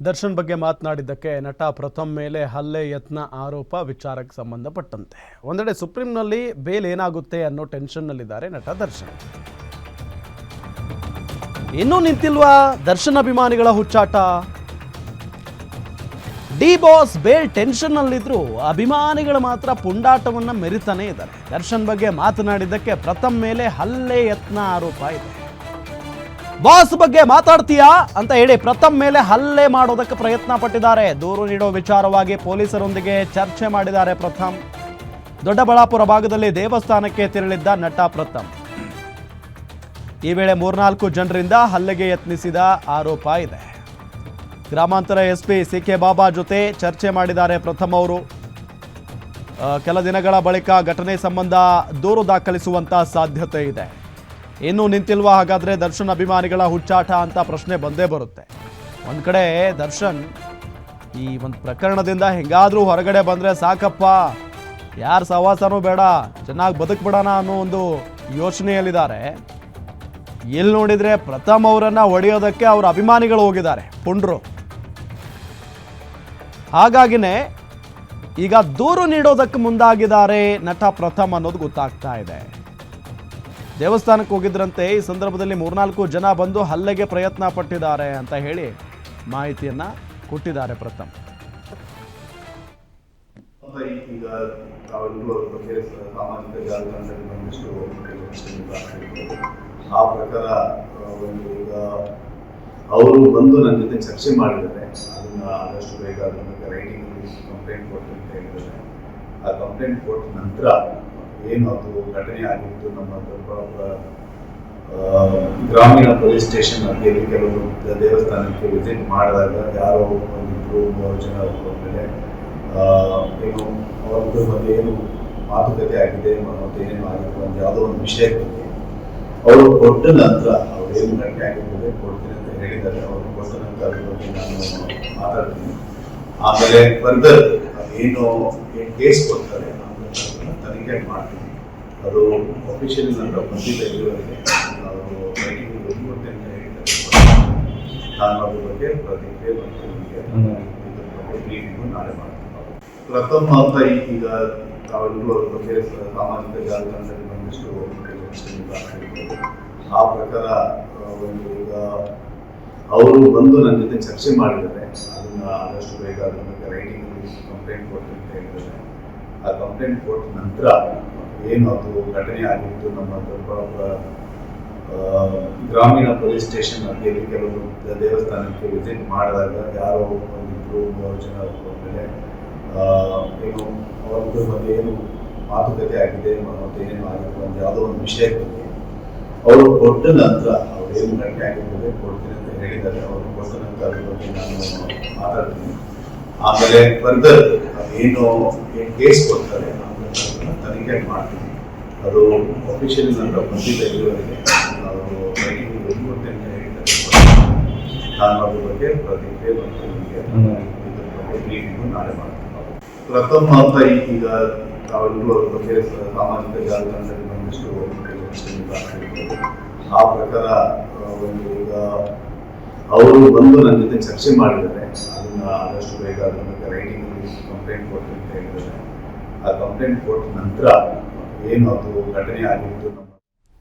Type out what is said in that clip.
ದರ್ಶನ್ ಬಗ್ಗೆ ಮಾತನಾಡಿದ್ದಕ್ಕೆ ನಟ ಪ್ರಥಮ್ ಮೇಲೆ ಹಲ್ಲೆ ಯತ್ನ ಆರೋಪ ವಿಚಾರಕ್ಕೆ ಸಂಬಂಧಪಟ್ಟಂತೆ ಒಂದೆಡೆ ಸುಪ್ರೀಂನಲ್ಲಿ ಬೇಲ್ ಏನಾಗುತ್ತೆ ಅನ್ನೋ ಟೆನ್ಷನ್ನಲ್ಲಿದ್ದಾರೆ ನಟ ದರ್ಶನ್. ಇನ್ನೂ ನಿಂತಿಲ್ವಾ ದರ್ಶನ್ ಅಭಿಮಾನಿಗಳ ಹುಚ್ಚಾಟ? ಡಿ ಬಾಸ್ ಬೇಲ್ ಟೆನ್ಷನ್ ನಲ್ಲಿದ್ರು ಅಭಿಮಾನಿಗಳು ಮಾತ್ರ ಪುಂಡಾಟವನ್ನ ಮೆರಿತಾನೆ ಇದ್ದಾರೆ. ದರ್ಶನ್ ಬಗ್ಗೆ ಮಾತನಾಡಿದ್ದಕ್ಕೆ ಪ್ರಥಮ್ ಮೇಲೆ ಹಲ್ಲೆ ಯತ್ನ ಆರೋಪ ಇದೆ. ಬಾಸ್ ಬಗ್ಗೆ ಮಾತಾಡ್ತೀಯಾ ಅಂತ ಹೇಳಿ ಪ್ರಥಮ್ ಮೇಲೆ ಹಲ್ಲೆ ಮಾಡೋದಕ್ಕೆ ಪ್ರಯತ್ನ ಪಟ್ಟಿದ್ದಾರೆ. ದೂರು ನೀಡೋ ವಿಚಾರವಾಗಿ ಪೊಲೀಸರೊಂದಿಗೆ ಚರ್ಚೆ ಮಾಡಿದ್ದಾರೆ ಪ್ರಥಮ್. ದೊಡ್ಡಬಳ್ಳಾಪುರ ಭಾಗದಲ್ಲಿ ದೇವಸ್ಥಾನಕ್ಕೆ ತೆರಳಿದ್ದ ನಟ ಪ್ರಥಮ್ ಈ ವೇಳೆ 3-4 ಜನರಿಂದ ಹಲ್ಲೆಗೆ ಯತ್ನಿಸಿದ ಆರೋಪ ಇದೆ. ಗ್ರಾಮಾಂತರ ಎಸ್ಪಿ ಸಿ.ಕೆ. ಬಾಬಾ ಜೊತೆ ಚರ್ಚೆ ಮಾಡಿದ್ದಾರೆ ಪ್ರಥಮ್ ಅವರು. ಕೆಲ ದಿನಗಳ ಬಳಿಕ ಘಟನೆ ಸಂಬಂಧ ದೂರು ದಾಖಲಿಸುವಂತ ಸಾಧ್ಯತೆ ಇದೆ. ಇನ್ನೂ ನಿಂತಿಲ್ವಾ ಹಾಗಾದ್ರೆ ದರ್ಶನ್ ಅಭಿಮಾನಿಗಳ ಹುಚ್ಚಾಟ ಅಂತ ಪ್ರಶ್ನೆ ಬಂದೇ ಬರುತ್ತೆ. ಒಂದ್ ಕಡೆ ದರ್ಶನ್ ಈ ಒಂದು ಪ್ರಕರಣದಿಂದ ಹೆಂಗಾದ್ರೂ ಹೊರಗಡೆ ಬಂದ್ರೆ ಸಾಕಪ್ಪ, ಯಾರ ಸಹವಾಸನೂ ಬೇಡ, ಚೆನ್ನಾಗಿ ಬದುಕ್ಬಿಡೋಣ ಅನ್ನೋ ಒಂದು ಯೋಚನೆಯಲ್ಲಿದ್ದಾರೆ. ಎಲ್ಲಿ ನೋಡಿದ್ರೆ ಪ್ರಥಮ್ ಅವರನ್ನ ಹೊಡೆಯೋದಕ್ಕೆ ಅವ್ರ ಅಭಿಮಾನಿಗಳು ಹೋಗಿದ್ದಾರೆ, ಪುಂಡ್ರು. ಹಾಗಾಗಿನೇ ಈಗ ದೂರು ನೀಡೋದಕ್ಕೆ ಮುಂದಾಗಿದ್ದಾರೆ ನಟ ಪ್ರಥಮ್ ಅನ್ನೋದು ಗೊತ್ತಾಗ್ತಾ ಇದೆ. ದೇವಸ್ಥಾನಕ್ಕೆ ಹೋಗಿದ್ರಂತೆ. ಈ ಸಂದರ್ಭದಲ್ಲಿ 3-4 ಜನ ಬಂದು ಹಲ್ಲೆಗೆ ಪ್ರಯತ್ನ ಪಟ್ಟಿದ್ದಾರೆ ಅಂತ ಹೇಳಿ ಮಾಹಿತಿಯನ್ನ ಕೊಟ್ಟಿದ್ದಾರೆ ಪ್ರಥಮ್. ಈಗ ಸಾಮಾಜಿಕ ಜಾಲತಾಣದಲ್ಲಿ ಬಂದಿಷ್ಟು ಆ ಪ್ರಕಾರ ಈಗ ಅವರು ಬಂದು ನನ್ನ ಜೊತೆ ಚರ್ಚೆ ಮಾಡಿದ್ದಾರೆ. ಅದನ್ನ ಆದಷ್ಟು ಬೇಗ ಅದ್ರ ಬಗ್ಗೆ ರೈಟಿಂಗ್ ಕಂಪ್ಲೇಂಟ್ ಕೊಟ್ಟು ಅಂತ ಹೇಳಿದ್ದಾರೆ. ಆ ಕಂಪ್ಲೇಂಟ್ ಕೊಟ್ಟ ನಂತರ ಏನು ಅದು ಘಟನೆ ಆಗಿತ್ತು ನಮ್ಮ ದೊಡ್ಡಬಳ್ಳಾಪುರ ಗ್ರಾಮೀಣ ಪೊಲೀಸ್ ಸ್ಟೇಷನ್ ಅಲ್ಲಿ ಕೆಲವು ದೇವಸ್ಥಾನಕ್ಕೆ ವಿಸಿಟ್ ಮಾಡಿದಾಗ ಯಾರೋ ಒಂದಿಬ್ರು 3 ಜನ ಮೇಲೆ ಏನು ಅವ್ರ ಬಗ್ಗೆ ಏನು ಮಾತುಕತೆ ಆಗಿದೆ ಮತ್ತು ಏನೇನು ಆಗಿತ್ತು ಅಂತ ಯಾವುದೋ ಒಂದು ವಿಷಯ ಬಗ್ಗೆ ಅವರು ಕೊಟ್ಟ ನಂತರ ಅವ್ರು ಏನು ಘಟನೆ ಆಗಿರ್ತದೆ ಕೊಡ್ತೀನಿ ಅಂತ ಹೇಳಿದ್ದಾರೆ. ಅವರು ಕೊಟ್ಟ ನಂತರ ಅದ್ರ ಬಗ್ಗೆ ನಾನು ಮಾತಾಡ್ತೀನಿ. ಆಮೇಲೆ ಫರ್ದರ್ ಏನು ಕೇಸ್ ಕೊಡ್ತಾರೆ ತನಿಖೆ ಮಾಡ್ತೀನಿ. ಅದು ಅಫಿಷಿಯಲ್ ನಂತರ ಬಂದಿದ್ದ ಇರುವವರೆಗೆ ಅವರು ರೈಟಿಂಗ್ ಕೊಡ್ತೇನೆ ಅಂತ ಹೇಳಿದ್ದಾರೆ. ನಾನು ಅದ್ರ ಬಗ್ಗೆ ಪ್ರತಿಕ್ರಿಯೆ ಮತ್ತು ಬ್ರೀಫಿಂಗು ನಾಳೆ ಮಾಡ್ತೀನಿ. ಪ್ರಥಮ್ ಅಂತ ಈಗ ತಾವೆಲ್ಲರೂ ಅದ್ರ ಬಗ್ಗೆ ಸಾಮಾಜಿಕ ಜಾಲತಾಣದಲ್ಲಿ ಬಂದಿಷ್ಟು ಆ ಪ್ರಕಾರ ಈಗ ಅವರು ಬಂದು ನನ್ನ ಜೊತೆ ಚರ್ಚೆ ಮಾಡಿದ್ದಾರೆ. ಅದನ್ನ ಆದಷ್ಟು ಬೇಗ ಅದ್ರ ಬಗ್ಗೆ ರೈಟಿಂಗ್ ಕಂಪ್ಲೇಂಟ್ ಕೊಟ್ಟು ಅಂತ ಹೇಳಿದ್ದಾರೆ. ಆ ಕಂಪ್ಲೇಂಟ್ ಕೊಟ್ಟ ನಂತರ ಏನು ಅದು ಘಟನೆ ಆಗಿತ್ತು ನಮ್ಮ ದೊಡ್ಡಬಳ್ಳಾಪುರ ಗ್ರಾಮೀಣ ಪೊಲೀಸ್ ಸ್ಟೇಷನ್ ಅಲ್ಲಿ ಕೆಲವು ದೇವಸ್ಥಾನಕ್ಕೆ ವಿಸಿಟ್ ಮಾಡಿದಾಗ ಯಾರೋ ಒಂದಿಬ್ರು 3 ಜನ ಮೇಲೆ ಏನು ಅವ್ರ ಬಗ್ಗೆ ಏನು ಮಾತುಕತೆ ಆಗಿದೆ ಮತ್ತು ಏನೇನು ಆಗಿತ್ತು ಅಂತ ಯಾವುದೋ ಒಂದು ವಿಷಯ ಬಗ್ಗೆ ಅವರು ಕೊಟ್ಟ ನಂತರ ಅವ್ರು ಏನು ಘಟನೆ ಆಗಿರ್ತದೆ ಕೊಡ್ತೀನಿ ಅಂತ ಹೇಳಿದ್ದಾರೆ. ಅವರು ಕೊಟ್ಟ ನಂತರ ಅದ್ರ ಬಗ್ಗೆ ನಾನು ಮಾತಾಡ್ತೀನಿ. ಆಮೇಲೆ ಫರ್ದರ್ ಏನು ಕೇಸ್ ಕೊಡ್ತಾರೆ ತನಿಖೆ ಮಾಡ್ತೀನಿ. ಅದು ಅಫಿಷಿಯಲ್ ನಂತರ ಬಂದಿದ್ದ ಇರುವವರೆಗೆ ಅವರು ರೈಟಿಂಗ್ ಕೊಡ್ತೇನೆ ಅಂತ ಹೇಳಿದ್ದಾರೆ. ನಾನು ಅದ್ರ ಬಗ್ಗೆ ಪ್ರತಿಕ್ರಿಯೆ ಮತ್ತು ಬ್ರೀಫಿಂಗು ನಾಳೆ ಮಾಡ್ತೀನಿ. ಪ್ರಥಮ್ ಅಂತ ಈಗ ತಾವೆಲ್ಲರೂ ಅದ್ರ ಬಗ್ಗೆ ಸಾಮಾಜಿಕ ಜಾಲತಾಣದಲ್ಲಿ ಬಂದಿಷ್ಟು ಆ ಪ್ರಕಾರ ಈಗ ಅವರು ಬಂದು ನನ್ನ ಜೊತೆ ಚರ್ಚೆ ಮಾಡಿದ್ದಾರೆ. ಅದನ್ನ ಆದಷ್ಟು ಬೇಗ ಅದ್ರ ಬಗ್ಗೆ ರೈಟಿಂಗ್ ಕಂಪ್ಲೇಂಟ್ ಕೊಟ್ಟು ಅಂತ ಹೇಳಿದ್ದಾರೆ. ಆ ಕಂಪ್ಲೇಂಟ್ ಕೊಟ್ಟ ನಂತರ ಏನು ಅದು ಘಟನೆ ಆಗಿತ್ತು